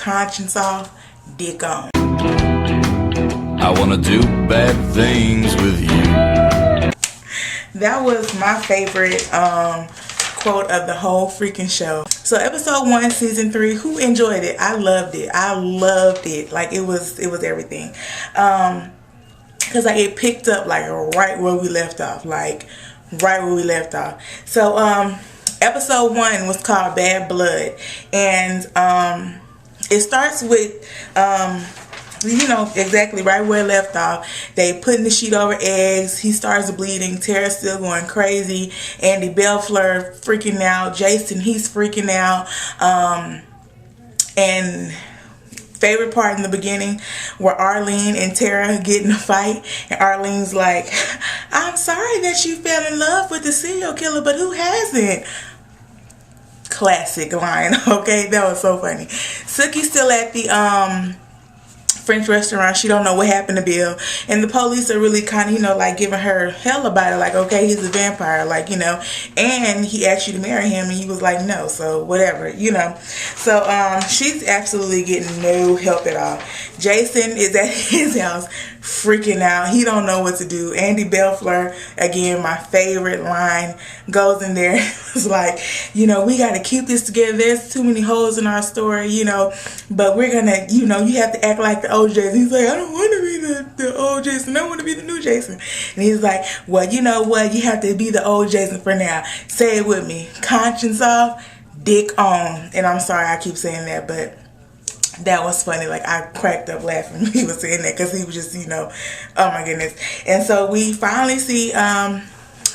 conscience off, dick on. I wanna do bad things with you. That was my favorite quote of the whole freaking show. So episode 1, season 3, who enjoyed it? I loved it. I loved it. Like it was everything. Cause like it picked up like right where we left off. So episode 1 was called Bad Blood, and it starts with you know, exactly right where it left off. They putting the sheet over eggs. He starts bleeding. Tara's still going crazy. Andy Belfleur freaking out. Jason, he's freaking out. And favorite part in the beginning where Arlene and Tara get in a fight, and Arlene's like, I'm sorry that you fell in love with the serial killer, but who hasn't? Classic line. Okay, that was so funny. Sookie's still at the French restaurant. She don't know what happened to Bill, and the police are really kind of, you know, like giving her hell about it, like, okay, he's a vampire, like, you know, and he asked you to marry him and he was like no, so whatever, you know. So she's absolutely getting no help at all. Jason is at his house freaking out. He don't know what to do. Andy Belfleur, again, my favorite line, goes in there. It's like, you know, we got to keep this together. There's too many holes in our story, you know, but we're gonna, you know, you have to act like the old Jason. He's like, I don't want to be the old Jason. I want to be the new Jason. And he's like, well, you know what? You have to be the old Jason for now. Say it with me. Conscience off, dick on. And I'm sorry I keep saying that, but that was funny. Like, I cracked up laughing when he was saying that, because he was just, you know, oh my goodness. And so we finally see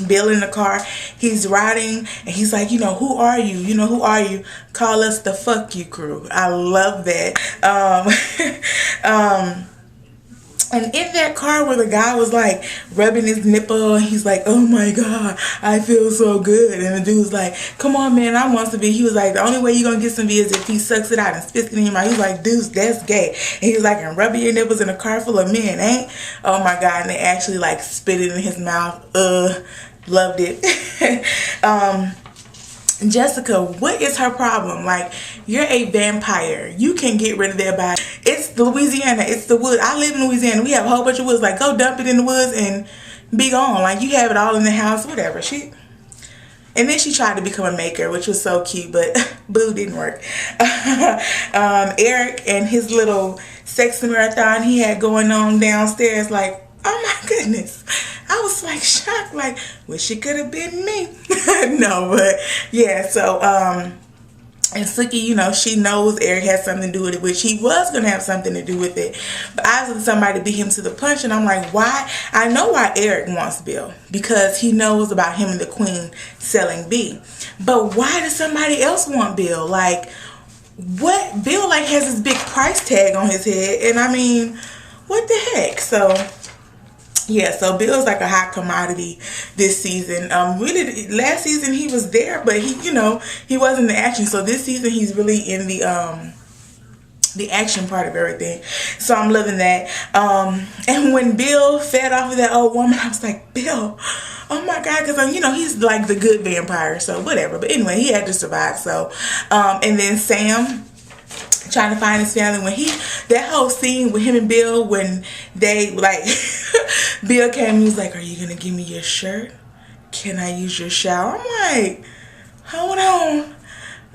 Bill in the car. He's riding and he's like, you know, who are you? You know, who are you? Call us the fuck you crew. I love that. And in that car where the guy was like rubbing his nipple, and he's like, oh my God, I feel so good. And the dude's like, come on, man, I want some V. He was like, the only way you're going to get some V is if he sucks it out and spits it in your mouth. He's like, dude, that's gay. And he was like, and rubbing your nipples in a car full of men, ain't? Oh my God. And they actually like spit it in his mouth. Loved it. Jessica, what is her problem? Like, you're a vampire. You can get rid of that body. It's Louisiana. It's the woods. I live in Louisiana. We have a whole bunch of woods. Like, go dump it in the woods and be gone. Like, you have it all in the house, whatever. And then she tried to become a maker, which was so cute, but boo, didn't work. Eric and his little sex marathon he had going on downstairs, like, oh my goodness. I was like shocked, like, wish it could have been me. No, but yeah, so and Sookie, you know, she knows Eric has something to do with it, which he was going to have something to do with it. But I was somebody beat him to the punch, and I'm like, why? I know why Eric wants Bill, because he knows about him and the Queen selling B. But why does somebody else want Bill? Like, what? Bill, like, has this big price tag on his head, and I mean, what the heck? So yeah, so Bill's like a hot commodity this season. Really, last season he was there, but he, you know, he wasn't in the action. So this season he's really in the action part of everything. So I'm loving that. And when Bill fed off of that old woman, I was like, Bill, oh my God, because you know, he's like the good vampire, so whatever. But anyway, he had to survive. So, and then Sam trying to find his family, when that whole scene with him and Bill, when they like Bill came and he was like, are you gonna give me your shirt? Can I use your shower? I'm like, hold on,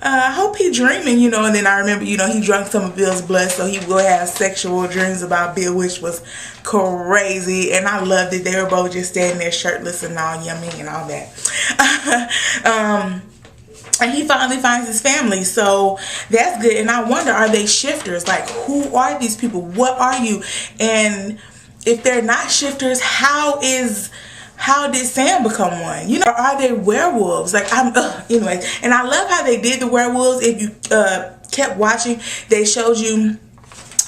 I hope he dreaming, you know. And then I remember, you know, he drank some of Bill's blood, so he would have sexual dreams about Bill, which was crazy. And I loved it. They were both just standing there shirtless and all yummy and all that. And he finally finds his family, so that's good. And I wonder, are they shifters? Like, who are these people? What are you? And if they're not shifters, how did Sam become one? You know, are they werewolves? Like, anyway. And I love how they did the werewolves. If you kept watching, they showed you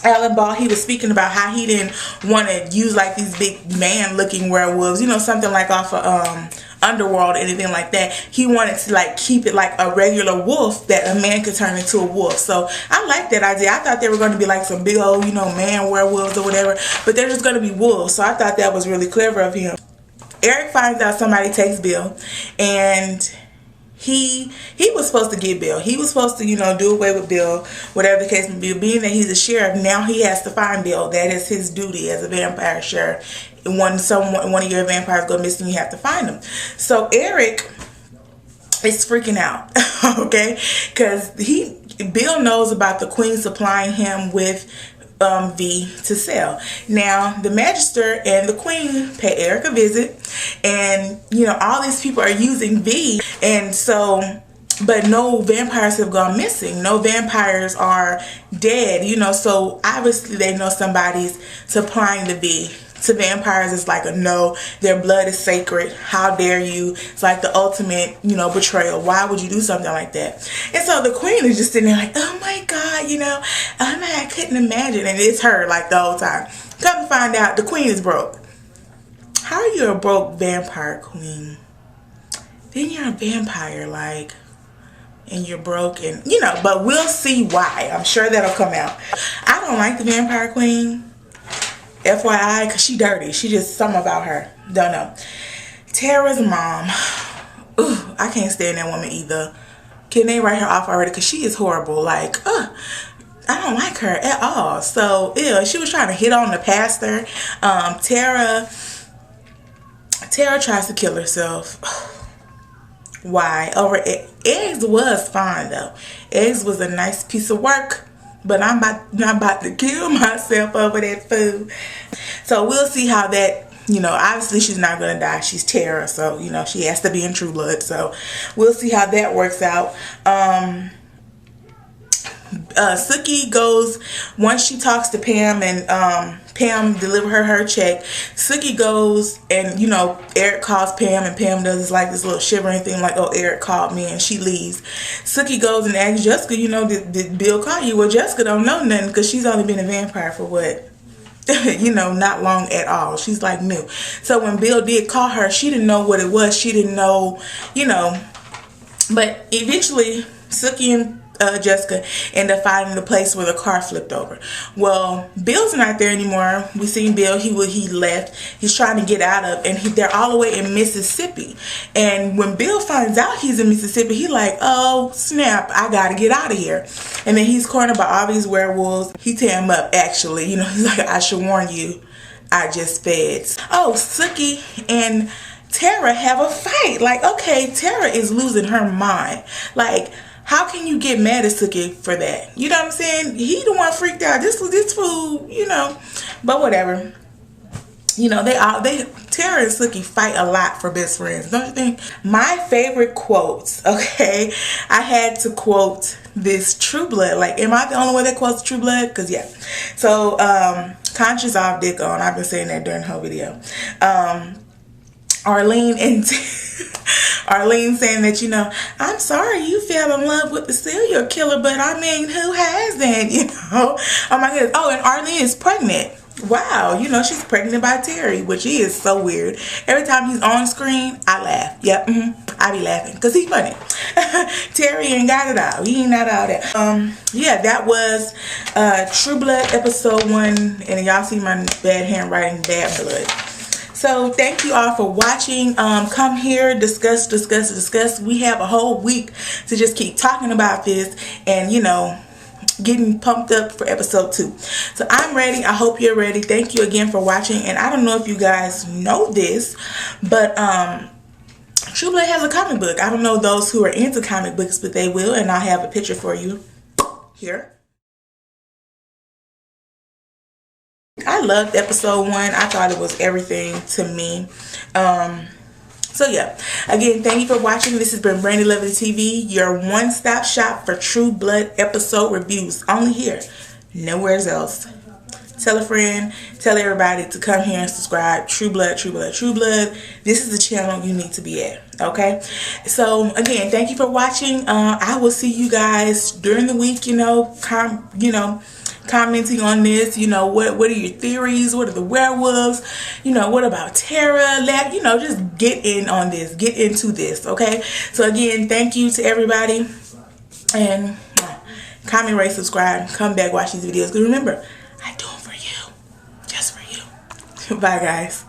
Alan Ball. He was speaking about how he didn't want to use like these big man-looking werewolves. You know, something like off of Underworld or anything like that. He wanted to like keep it like a regular wolf that a man could turn into a wolf. So I like that idea. I thought they were going to be like some big old, you know, man werewolves or whatever, but they're just going to be wolves. So I thought that was really clever of him. Eric finds out somebody takes Bill, and he was supposed to get Bill. He was supposed to, you know, do away with Bill, whatever the case may be. Being that he's a sheriff, now he has to find Bill. That is his duty as a vampire sheriff. When one of your vampires go missing, you have to find them. So Eric is freaking out, okay, because Bill knows about the queen supplying him with V to sell. Now the magister and the queen pay Eric a visit, and you know all these people are using V, and so but no vampires have gone missing. No vampires are dead, you know, so obviously they know somebody's supplying the V. To vampires, it's like a no, their blood is sacred, how dare you. It's like the ultimate, you know, betrayal. Why would you do something like that? And so the queen is just sitting there like, oh my god, you know, I couldn't imagine. And it's her like the whole time. Come to find out, the queen is broke. How are you a broke vampire queen? Then you're a vampire, like, and you're broke, and you know, but we'll see why. I'm sure that'll come out. I don't like the vampire queen, FYI, because she dirty. She just, something about her. Don't know. Tara's mom. Ooh, I can't stand that woman either. Can they write her off already? Because she is horrible. Like, I don't like her at all. So, ew, she was trying to hit on the pastor. Tara tries to kill herself. Why? Over eggs was fine though. Eggs was a nice piece of work. But I'm not about to kill myself over that food. So we'll see how that, you know, obviously she's not going to die. She's Tara. So, you know, she has to be in True Blood. So we'll see how that works out. Sookie goes, once she talks to Pam and Pam deliver her check, Sookie goes and, you know, Eric calls Pam and Pam does like this little shivering thing like, oh, Eric called me, and she leaves. Sookie goes and asks Jessica, you know, did Bill call you? Well, Jessica don't know nothing because she's only been a vampire for what? You know, not long at all. She's like new. So when Bill did call her, she didn't know what it was. She didn't know, you know, but eventually Sookie and Jessica ended up finding the place where the car flipped over. Well, Bill's not there anymore. We seen Bill. He left. He's trying to get out of, and they're all the way in Mississippi. And when Bill finds out he's in Mississippi, he like, oh snap, I gotta get out of here. And then he's cornered by all these werewolves. He tear him up. Actually, you know, he's like, I should warn you, I just fed. Oh, Sookie and Tara have a fight. Like, okay, Tara is losing her mind. Like, how can you get mad at Sookie for that? You know what I'm saying? He the one freaked out. This food, you know. But whatever. You know, Tara and Sookie fight a lot for best friends, don't you think? My favorite quotes, okay? I had to quote this True Blood. Like, am I the only one that quotes True Blood? Because, yeah. So, conscious off, dick on. I've been saying that during the whole video. Arlene and Arlene saying that, you know, I'm sorry you fell in love with the serial killer, but I mean, who hasn't, you know? Oh my goodness. Oh, and Arlene is pregnant. Wow, you know, she's pregnant by Terry, which is so weird. Every time he's on screen, I laugh. Yep, I be laughing because he's funny. Terry ain't got it all. He ain't not all that. Yeah, that was True Blood episode 1, and y'all see my bad handwriting, bad blood. So thank you all for watching. Come here, discuss. We have a whole week to just keep talking about this and, you know, getting pumped up for episode 2. So I'm ready. I hope you're ready. Thank you again for watching. And I don't know if you guys know this, but True Blood has a comic book. I don't know those who are into comic books, but they will. And I'll have a picture for you here. I loved episode 1. I thought it was everything to me. So yeah, again, thank you for watching. This has been Brandy Lovely TV, your one-stop shop for True Blood episode reviews. Only here, nowhere else. Tell a friend, tell everybody to come here and subscribe. True Blood, True Blood, True Blood. This is the channel you need to be at, okay? So again, thank you for watching. I will see you guys during the week, you know, commenting on this, you know, what are your theories? What are the werewolves? You know, what about Tara? You know, just get in on this, get into this, okay? So again, thank you to everybody, and comment, rate, subscribe, come back, watch these videos, because remember, I do them for you, just for you. Bye guys.